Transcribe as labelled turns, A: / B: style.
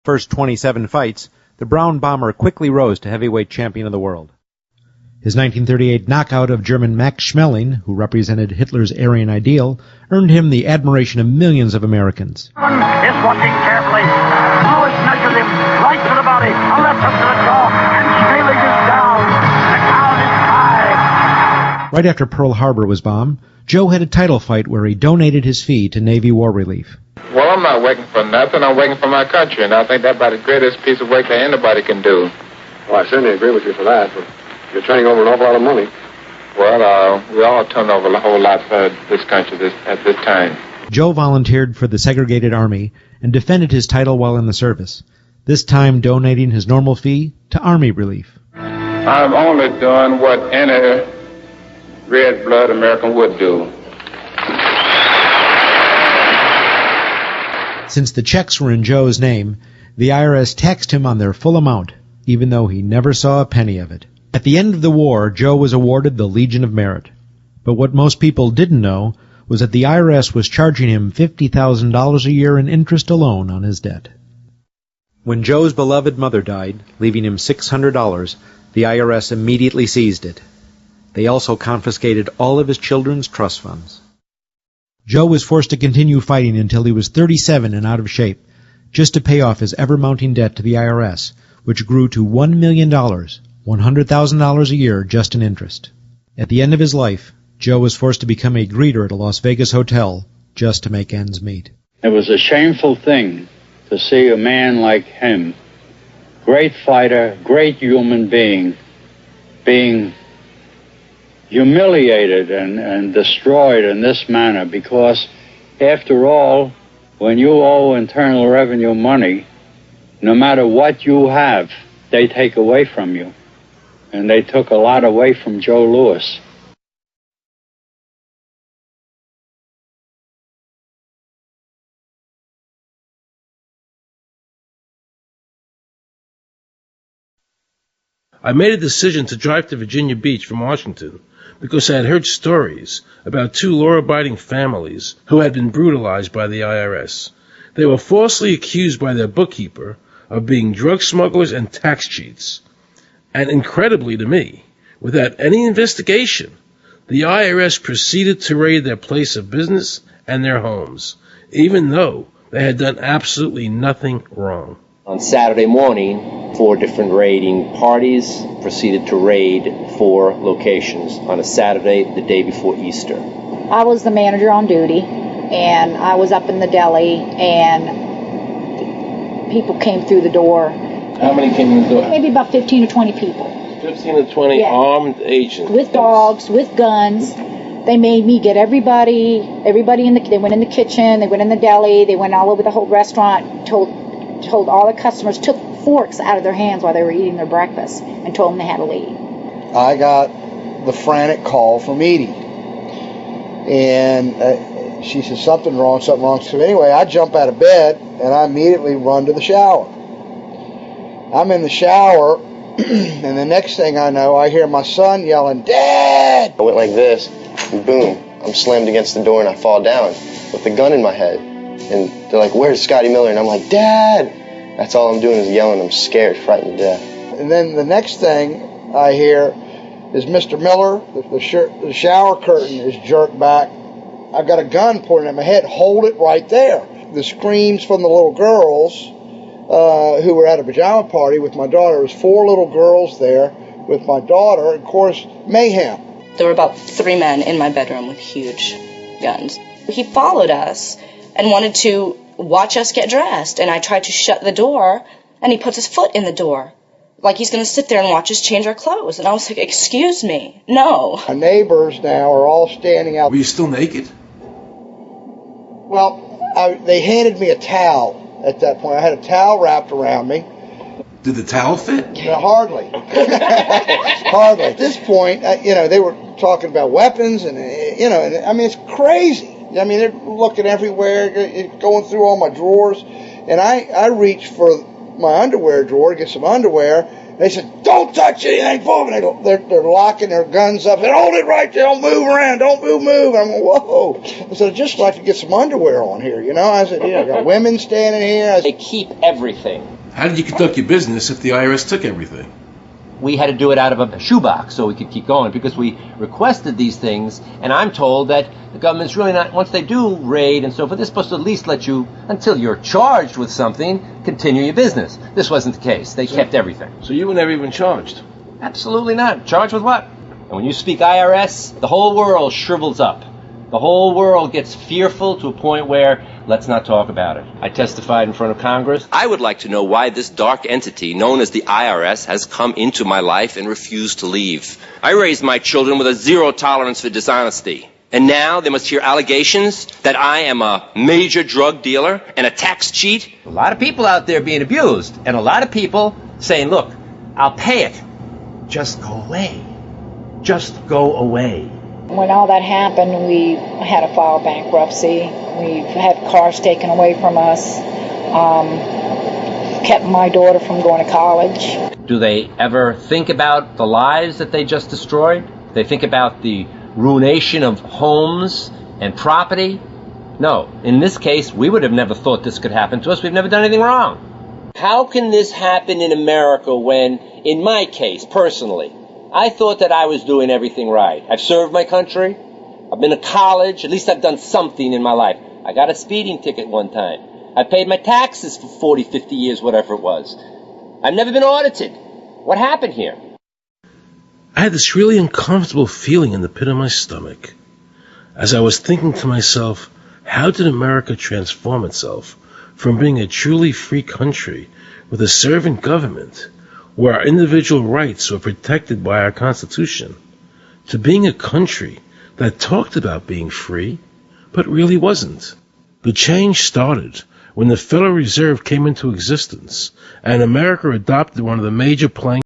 A: First 27 fights, the Brown Bomber quickly rose to heavyweight champion of the world. His 1938 knockout of German Max Schmeling, who represented Hitler's Aryan ideal, earned him the admiration of millions of Americans.
B: Is watching carefully. Lewis measures him right to the body, a left hook to the jaw, and Schmeling is down. The count is 5.
A: Right after Pearl Harbor was bombed, Joe had a title fight where he donated his fee to Navy War Relief.
C: Well, I'm not working for nothing. I'm working for my country, and I think that's about the greatest piece of work that anybody can do.
D: Well, I certainly agree with you for that, but you're turning over an awful lot of money.
C: Well, we all turn over a whole lot for this country at this time.
A: Joe volunteered for the segregated army and defended his title while in the service, this time donating his normal fee to Army Relief.
C: I'm only doing what any red-blood American would do.
A: Since the checks were in Joe's name, the IRS taxed him on their full amount, even though he never saw a penny of it. At the end of the war, Joe was awarded the Legion of Merit. But what most people didn't know was that the IRS was charging him $50,000 a year in interest alone on his debt. When Joe's beloved mother died, leaving him $600, the IRS immediately seized it. They also confiscated all of his children's trust funds. Joe was forced to continue fighting until he was 37 and out of shape, just to pay off his ever-mounting debt to the IRS, which grew to $1 million, $100,000 a year just in interest. At the end of his life, Joe was forced to become a greeter at a Las Vegas hotel just to make ends meet.
E: It was a shameful thing to see a man like him, great fighter, great human being humiliated and destroyed in this manner, because after all, when you owe Internal Revenue money, no matter what you have, they take away from you. And they took a lot away from Joe Louis.
F: I made a decision to drive to Virginia Beach from Washington because I had heard stories about two law-abiding families who had been brutalized by the IRS. They were falsely accused by their bookkeeper of being drug smugglers and tax cheats. And incredibly to me, without any investigation, the IRS proceeded to raid their place of business and their homes, even though they had done absolutely nothing wrong.
G: On Saturday morning, 4 different raiding parties proceeded to raid 4 locations on a Saturday, the day before Easter.
H: I was the manager on duty, and I was up in the deli, and people came through the door.
F: How many came in the door?
H: Maybe about 15 or 20 people.
F: 15 to 20 armed agents.
H: With dogs, with guns. They made me get everybody in they went in the kitchen, they went in the deli, they went all over the whole restaurant, told all the customers, took forks out of their hands while they were eating their breakfast and told them they had to leave.
I: I got the frantic call from Edie. And she said, something wrong. So anyway, I jump out of bed and I immediately run to the shower. I'm in the shower, and the next thing I know, I hear my son yelling, "Dad!"
J: I went like this, and boom, I'm slammed against the door and I fall down with the gun in my head. And they're like, "Where's Scotty Miller?" And I'm like, "Dad!" That's all I'm doing is yelling. I'm scared, frightened to death.
I: And then the next thing I hear is Mr. Miller, the shower curtain is jerked back. I've got a gun pointed at my head. Hold it right there. The screams from the little girls who were at a pajama party with my daughter. There was 4 little girls there with my daughter. And of course, mayhem.
K: There were about 3 men in my bedroom with huge guns. He followed us and wanted to watch us get dressed, and I tried to shut the door, and he puts his foot in the door, like he's going to sit there and watch us change our clothes. And I was like, "Excuse me, no."
I: My neighbors now are all standing out.
F: Were you still naked?
I: Well, they handed me a towel at that point. I had a towel wrapped around me.
F: Did the towel fit?
I: No, hardly. Hardly. At this point, they were talking about weapons, and, it's crazy. I mean, they're looking everywhere, going through all my drawers. And I reached for my underwear drawer to get some underwear, They said, don't touch anything, fool. They're locking their guns up. They hold it right there. Don't move around. Don't move. I'm going, whoa. I said, I'd just like to get some underwear on here, you know. I said, I got women standing here.
G: They keep everything.
F: How did you conduct your business if the IRS took everything?
G: We had to do it out of a shoebox so we could keep going because we requested these things, and I'm told that the government's really not, once they do raid and so forth, they're supposed to at least let you, until you're charged with something, continue your business. This wasn't the case. They kept everything.
F: So you were never even charged?
G: Absolutely not. Charged with what? And when you speak IRS, the whole world shrivels up. The whole world gets fearful to a point where, let's not talk about it. I testified in front of Congress.
L: I would like to know why this dark entity known as the IRS has come into my life and refused to leave. I raised my children with a zero tolerance for dishonesty. And now they must hear allegations that I am a major drug dealer and a tax cheat.
G: A lot of people out there being abused, and a lot of people saying, look, I'll pay it. Just go away. Just go away.
H: When all that happened, we had to file bankruptcy. We've had cars taken away from us. Kept my daughter from going to college.
G: Do they ever think about the lives that they just destroyed? Do they think about the ruination of homes and property? No. In this case, we would have never thought this could happen to us. We've never done anything wrong. How can this happen in America when, in my case, personally, I thought that I was doing everything right. I've served my country. I've been to college. At least I've done something in my life. I got a speeding ticket one time. I paid my taxes for 40, 50 years, whatever it was. I've never been audited. What happened here?
F: I had this really uncomfortable feeling in the pit of my stomach as I was thinking to myself, how did America transform itself from being a truly free country with a servant government where our individual rights were protected by our Constitution, to being a country that talked about being free, but really wasn't? The change started when the Federal Reserve came into existence and America adopted one of the major planks